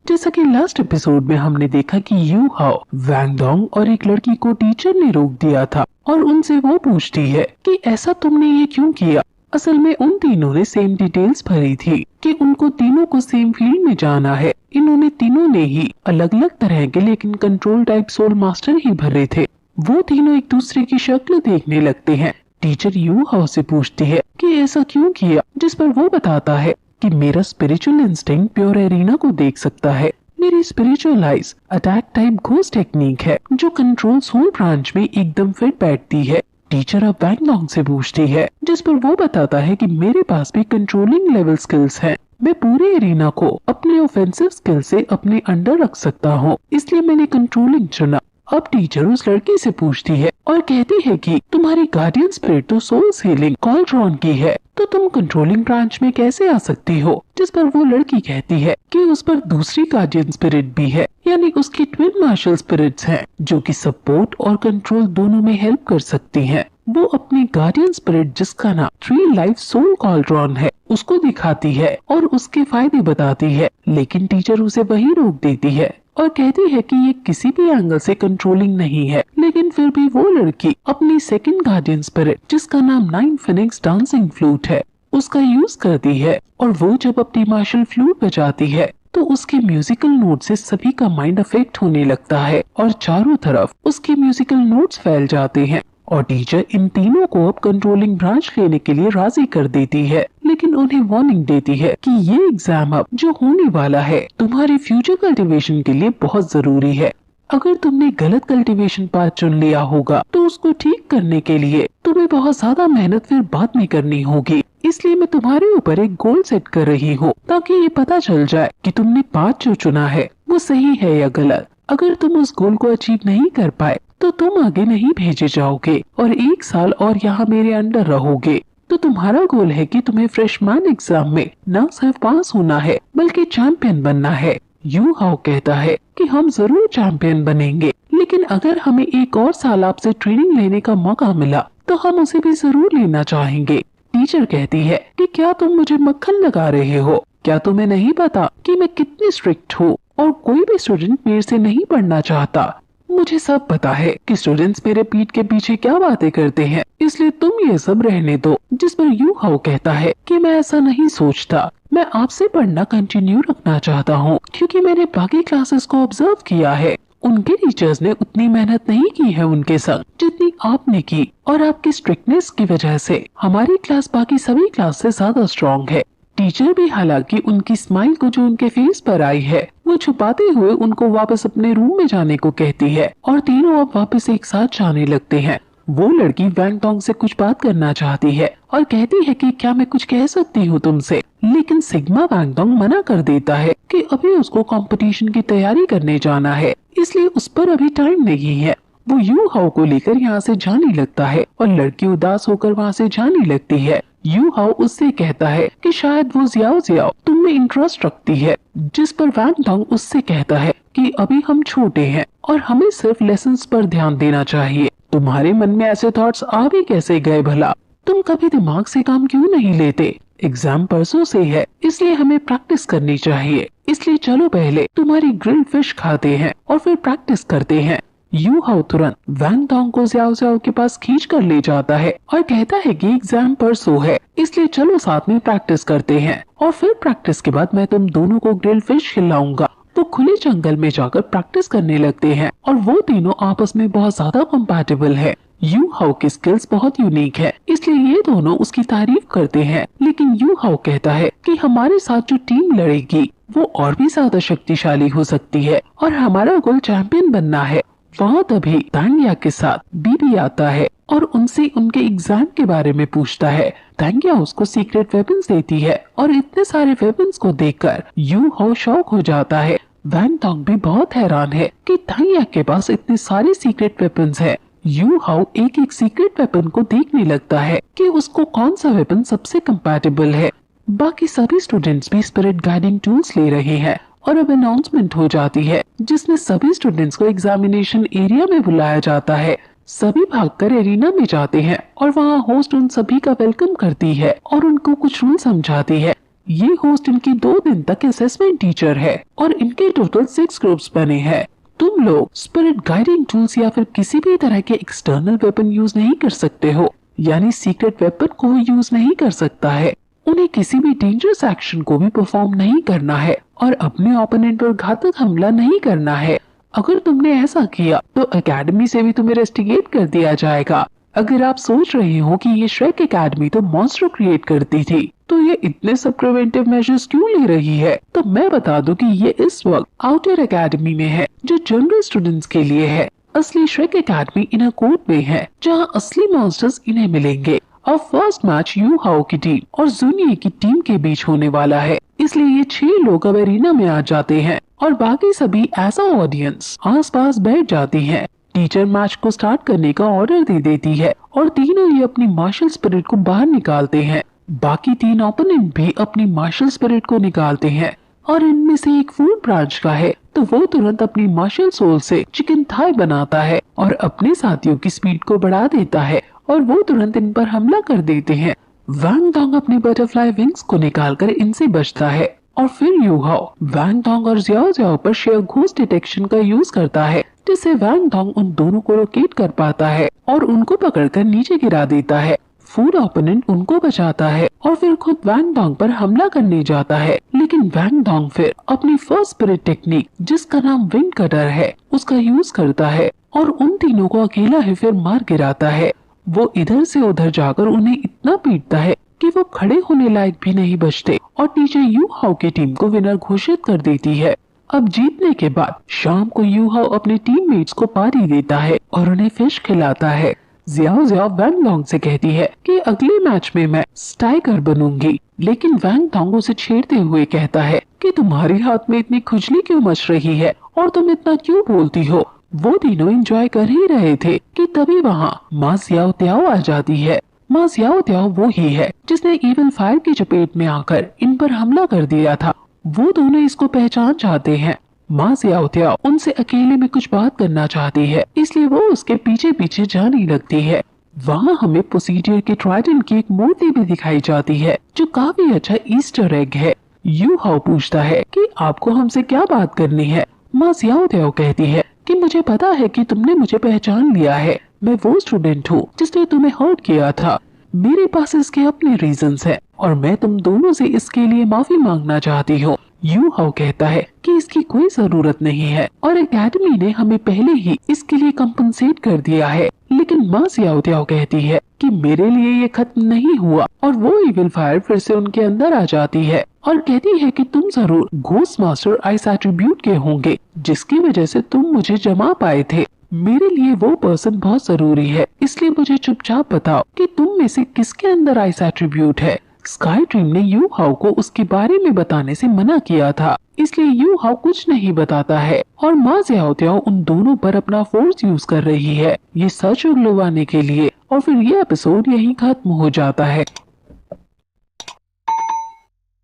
जैसा कि last episode में हमने देखा कि यू हाओ, वैंग डोंग और एक लड़की को टीचर ने रोक दिया था और उनसे वो पूछती है कि ऐसा तुमने ये क्यों किया। असल में उन तीनों ने सेम डिटेल्स भरी थी कि उनको तीनों को सेम फील्ड में जाना है। इन्होंने तीनों ने ही अलग अलग तरह के लेकिन कंट्रोल टाइप सोल मास्टर ही भरे थे। वो तीनों एक दूसरे की शक्ल देखने लगते हैं। टीचर यू हाओ से पूछती है कि ऐसा क्यों किया, जिस पर वो बताता है कि मेरा स्पिरिचुअल इंस्टिंक्ट प्योर एरिना को देख सकता है। मेरी spiritual eyes attack type ghost technique है जो कंट्रोल सोल ब्रांच में एकदम फिट बैठती है। टीचर अब वैंग डोंग से पूछती है, जिस पर वो बताता है कि मेरे पास भी कंट्रोलिंग लेवल स्किल्स हैं। मैं पूरे एरिना को अपने ऑफेंसिव स्किल से अपने अंडर रख सकता हूँ, इसलिए मैंने कंट्रोलिंग चुना। अब टीचर उस लड़की से पूछती है और कहती है कि तुम्हारी गार्डियन स्पिरिट तो सोल सीलिंग कॉल्ट्रॉन की है, तो तुम कंट्रोलिंग ब्रांच में कैसे आ सकती हो। जिस पर वो लड़की कहती है कि उस पर दूसरी गार्डियन स्पिरिट भी है, यानी उसकी ट्विन मार्शल स्पिरिट्स हैं जो कि सपोर्ट और कंट्रोल दोनों में हेल्प कर सकती हैं। वो अपनी गार्डियन स्पिरिट जिसका नाम 3 लाइफ सोल कॉल्ट्रॉन है उसको दिखाती है और उसके फायदे बताती है, लेकिन टीचर उसे वही रोक देती है और कहती है कि ये किसी भी एंगल से कंट्रोलिंग नहीं है। लेकिन फिर भी वो लड़की अपनी सेकंड गार्डियन स्पिरिट जिसका नाम 9 फिनिक्स डांसिंग फ्लूट है उसका यूज करती है, और वो जब अपनी मार्शल फ्लूट बजाती है तो उसके म्यूजिकल नोट से सभी का माइंड अफेक्ट होने लगता है और चारों तरफ उसके म्यूजिकल नोट्स फैल जाते हैं। और टीचर इन तीनों को अब कंट्रोलिंग ब्रांच लेने के लिए राजी कर देती है, लेकिन उन्हें वार्निंग देती है कि ये एग्जाम अब जो होने वाला है तुम्हारे फ्यूचर कल्टीवेशन के लिए बहुत जरूरी है। अगर तुमने गलत कल्टीवेशन पाथ चुन लिया होगा तो उसको ठीक करने के लिए तुम्हें बहुत ज्यादा मेहनत फिर बाद में करनी होगी। इसलिए मैं तुम्हारे ऊपर एक गोल सेट कर रही हूँ ताकि ये पता चल जाए कि तुमने पाथ जो चुना है वो सही है या गलत। अगर तुम उस गोल को अचीव नहीं कर पाए तो तुम आगे नहीं भेजे जाओगे और 1 साल और यहाँ मेरे अंडर रहोगे। तो तुम्हारा गोल है कि तुम्हें फ्रेशमैन एग्जाम में न सिर्फ पास होना है बल्कि चैंपियन बनना है। यू हाओ कहता है कि हम जरूर चैंपियन बनेंगे, लेकिन अगर हमें 1 और साल आपसे ट्रेनिंग लेने का मौका मिला तो हम उसे भी जरूर लेना चाहेंगे। टीचर कहती है कि क्या तुम मुझे मक्खन लगा रहे हो, क्या तुम्हें नहीं पता कि मैं कितनी स्ट्रिक्ट हूँ और कोई भी स्टूडेंट मेरे से नहीं पढ़ना चाहता। मुझे सब पता है कि स्टूडेंट्स मेरे पीठ के पीछे क्या बातें करते हैं, इसलिए तुम ये सब रहने दो। जिस पर यू हाओ कहता है कि मैं ऐसा नहीं सोचता, मैं आपसे पढ़ना कंटिन्यू रखना चाहता हूँ क्योंकि मैंने बाकी क्लासेस को ऑब्जर्व किया है। उनके टीचर्स ने उतनी मेहनत नहीं की है उनके संग जितनी आपने की, और आपकी स्ट्रिक्टनेस की वजह से हमारी क्लास बाकी सभी क्लास से ज्यादा स्ट्रॉन्ग है। टीचर भी हालांकि उनकी स्माइल को जो उनके फेस पर आई है वो छुपाते हुए उनको वापस अपने रूम में जाने को कहती है और तीनों अब वापस एक साथ जाने लगते हैं। वो लड़की वैंग डोंग से कुछ बात करना चाहती है और कहती है कि क्या मैं कुछ कह सकती हूँ तुमसे, लेकिन सिग्मा वैंग डोंग मना कर देता है कि अभी उसको कंपटीशन की तैयारी करने जाना है, इसलिए उस पर अभी टाइम नहीं है। वो यू हाओ को लेकर यहाँ से जाने लगता है और लड़की उदास होकर वहाँ से जाने लगती है। यू हाओ उससे कहता है कि शायद वो जियाओ जियाओ तुम में इंटरेस्ट रखती है, जिस पर वैंग डोंग उससे कहता है कि अभी हम छोटे हैं और हमें सिर्फ लेसन्स पर ध्यान देना चाहिए। तुम्हारे मन में ऐसे थॉट्स आ भी कैसे गए भला? तुम कभी दिमाग से काम क्यों नहीं लेते? एग्जाम परसों से है इसलिए हमें प्रैक्टिस करनी चाहिए, इसलिए चलो पहले तुम्हारी ग्रिल्ड फिश खाते हैं और फिर प्रैक्टिस करते हैं। यू हाओ तुरंत वैंग डोंग को जियाओ जियाओ के पास खींच कर ले जाता है और कहता है कि एग्जाम परसों है इसलिए चलो साथ में प्रैक्टिस करते हैं, और फिर प्रैक्टिस के बाद मैं तुम दोनों को ग्रिल्ड फिश खिलाऊंगा। वो खुले जंगल में जाकर प्रैक्टिस करने लगते हैं और वो तीनों आपस में बहुत ज्यादा कंपैटिबल है। यू हाओ की स्किल्स बहुत यूनिक है इसलिए ये दोनों उसकी तारीफ करते हैं, लेकिन यू हाओ कहता है कि हमारे साथ जो टीम लड़ेगी वो और भी ज्यादा शक्तिशाली हो सकती है और हमारा गोल चैंपियन बनना है। वहाँ तभी तांग्या के साथ बीबी आता है और उनसे उनके एग्जाम के बारे में पूछता है। तांग्या उसको सीक्रेट वेपन्स देती है और इतने सारे वेपन्स को देखकर यू हाओ शॉक हो जाता है। वैंग डोंग भी बहुत हैरान है कि तांग्या के पास इतने सारे सीक्रेट वेपन्स है। यू हाओ एक एक सीक्रेट वेपन को देखने लगता है कि उसको कौन सा वेपन सबसे कंपैटिबल है। बाकी सभी स्टूडेंट्स भी स्पिरिट गाइडिंग टूल्स ले रहे हैं और अब अनाउंसमेंट हो जाती है जिसमें सभी स्टूडेंट्स को एग्जामिनेशन एरिया में बुलाया जाता है। सभी भागकर एरिना में जाते हैं और वहाँ होस्ट उन सभी का वेलकम करती है और उनको कुछ रूल समझाती है। ये होस्ट इनकी 2 दिन तक असेसमेंट टीचर है और इनके टोटल 6 ग्रुप्स बने हैं। तुम लोग स्पिरिट गाइडिंग टूल्स या फिर किसी भी तरह के एक्सटर्नल वेपन यूज नहीं कर सकते हो, यानी सीक्रेट वेपन को यूज नहीं कर सकता है। उन्हें किसी भी डेंजरस एक्शन को भी परफॉर्म नहीं करना है और अपने ओपोनेंट पर घातक हमला नहीं करना है। अगर तुमने ऐसा किया तो एकेडमी से भी तुम्हें रेस्टिगेट कर दिया जाएगा। अगर आप सोच रहे हो कि ये श्रेक एकेडमी तो मॉन्स्टर क्रिएट करती थी, तो ये इतने सब प्रिवेंटिव मेजर्स क्यों ले रही है? तो मैं बता दूं कि ये इस वक्त आउटर एकेडमी में है, जो जनरल स्टूडेंट्स के लिए है। असली श्रेक एकेडमी इनर कोर्ट में है, जहां असली मॉन्स्टर्स इन्हें मिलेंगे। अब फर्स्ट मैच यू हाओ की टीम और जुनिए की टीम के बीच होने वाला है, इसलिए ये 6 लोग अब एरिना में आ जाते हैं और बाकी सभी एज अ ऑडियंस आसपास बैठ जाती हैं। टीचर मैच को स्टार्ट करने का ऑर्डर दे देती है और तीनों ही अपनी मार्शल स्पिरिट को बाहर निकालते हैं। बाकी 3 ओपोनेंट भी अपनी मार्शल स्पिरिट को निकालते हैं और इनमें से एक फूड ब्रांच का है, तो वो तुरंत अपनी मार्शल सोल से चिकन थाई बनाता है और अपने साथियों की स्पीड को बढ़ा देता है और वो तुरंत इन पर हमला कर देते हैं। वैंग डोंग अपनी बटरफ्लाई विंग्स को निकालकर इनसे बचता है और फिर यू हाओ वैंग डोंग और जियाओ जियाओ पर शेयर घोस्ट डिटेक्शन का यूज करता है, जिससे वैंग डोंग उन दोनों को लोकेट कर पाता है और उनको पकड़कर नीचे गिरा देता है। फूड ओपोनेंट उनको बचाता है और फिर खुद वैंग डोंग पर हमला करने जाता है, लेकिन वैंग डोंग फिर अपनी फर्स्ट स्पिरिट टेक्निक, जिसका नाम विंग कटर है, उसका यूज करता है और उन तीनों को अकेला ही फिर मार गिराता है। वो इधर से उधर जाकर उन्हें इतना पीटता है कि वो खड़े होने लायक भी नहीं बचते और टीचर यू हाओ की टीम को विनर घोषित कर देती है। अब जीतने के बाद शाम को यू हाओ अपने टीममेट्स को पार्टी देता है और उन्हें फिश खिलाता है। जियाओ जियाओ वैंग डोंग से कहती है कि अगले मैच में मैं स्ट्राइकर बनूंगी, लेकिन वैंग डोंग उसे छेड़ते हुए कहता है कि तुम्हारे हाथ में इतनी खुजली क्यों मच रही है और तुम इतना क्यों बोलती हो। वो तीनों एंजॉय कर ही रहे थे कि तभी वहाँ माँ जियाओ तियाओ आ जाती है। माँ जियाओ तियाओ वो ही है जिसने इविल फायर की चपेट में आकर इन पर हमला कर दिया था। वो दोनों इसको पहचान जाते हैं। माँ जियाओ तियाओ उनसे अकेले में कुछ बात करना चाहती है, इसलिए वो उसके पीछे पीछे जाने लगती है। वहाँ हमें प्रोसीडियर के ट्राइडेंट की एक मूर्ति भी दिखाई जाती है, जो काफी अच्छा ईस्टर एग है। यू हाओ पूछता है कि आपको हमसे क्या बात करनी है। माँ जियाओ तियाओ कहती है कि मुझे पता है कि तुमने मुझे पहचान लिया है। मैं वो स्टूडेंट हूँ जिसने तुम्हें हर्ट किया था। मेरे पास इसके अपने रीजंस हैं और मैं तुम दोनों से इसके लिए माफी मांगना चाहती हूँ। यू हाओ कहता है कि इसकी कोई जरूरत नहीं है और एकेडमी ने हमें पहले ही इसके लिए कंपनसेट कर दिया है, लेकिन माँ जियाओ तियाओ कहती है कि मेरे लिए ये खत्म नहीं हुआ और वो इविल फायर फिर से उनके अंदर आ जाती है और कहती है कि तुम जरूर घोस्ट मास्टर आइस एट्रीब्यूट के होंगे, जिसकी वजह से तुम मुझे जमा पाए थे। मेरे लिए वो पर्सन बहुत जरूरी है, इसलिए मुझे चुपचाप बताओ कि तुम में से किसके अंदर आइस एट्रीब्यूट है। स्काई ड्रीम ने यू हाओ को उसके बारे में बताने से मना किया था, इसलिए यू हाओ कुछ नहीं बताता है और माँ जियाओ तियाओ उन दोनों पर अपना फोर्स यूज कर रही है ये सच उगलवाने के लिए। और फिर ये एपिसोड यहीं खत्म हो जाता है।